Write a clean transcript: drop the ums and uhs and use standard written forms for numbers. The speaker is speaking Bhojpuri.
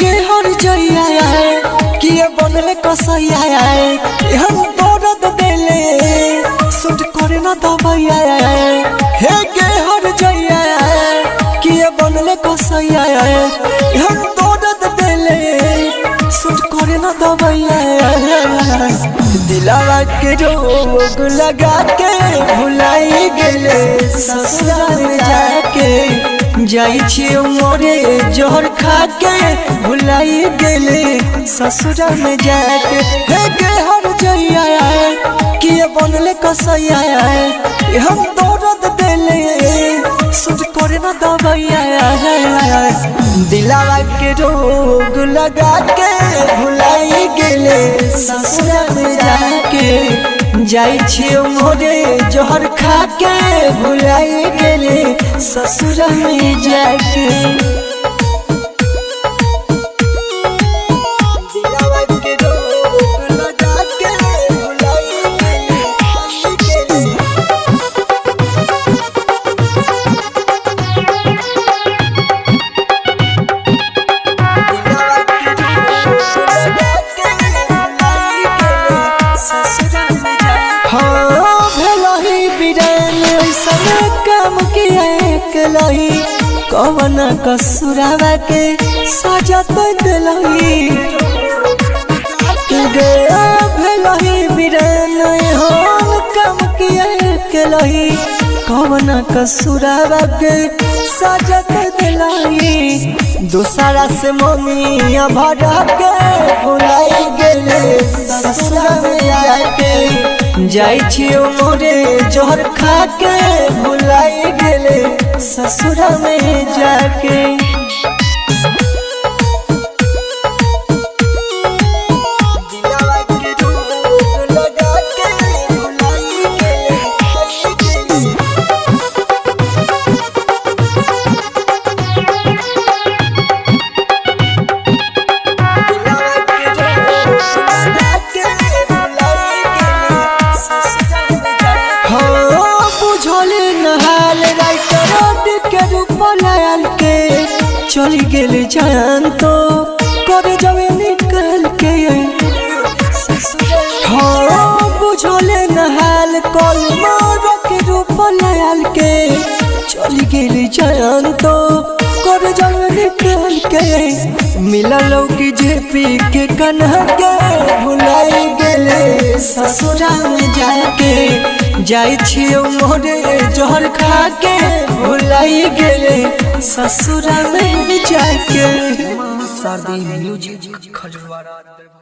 के हर जइया किए बनले कसैया हम दर्द देले सूट करे ना दबैया हे के हर जइया किए बनले कसैया हम दर्द देले सूट करे ना दबैया दिलावा के रोग लगा के भुलाई गेले ससुराल जाके जाई छी मोरे जोहर खा के भुलाई गेले ससुराल में जाके हे गे हर जइया किए बनले कसैया हम दर्द देले सूट करे ना दबैया दिलावा के रोग लगा के भुलाई गेले ससुराल में जाके जाई छी मोरे जोहर खा के भुलाई गेले ससुराल में जाके दिलावा के रोग लगा के भुलाई गेले कवन कसुरावा के सजा तो दिलही गया भलही बिरन हम कम किए केलही कवन कसुरावा के सजा तो दिलही दूसरा से मम्मिया भरा के भुलाई गेले ससुराल में जाके जाई छी मोरे जोहर खा के भुलाई गेले ससुराल में जाके दिलावा के रोग लगा के भुलाई गेले चली गेले जान तो करे जवे निकल के हाँ बुझले नहाल कल मोर के रूप लायल के चली गेले जान तो करे जवे निकल के मिलल की जेपी के कन्हा के भुलाई गेले ससुराल में जाके जाई छी मोरे जोहर खा के भुलाई गेले ससुराल में जाके शादी म्यूजिक खजवारा।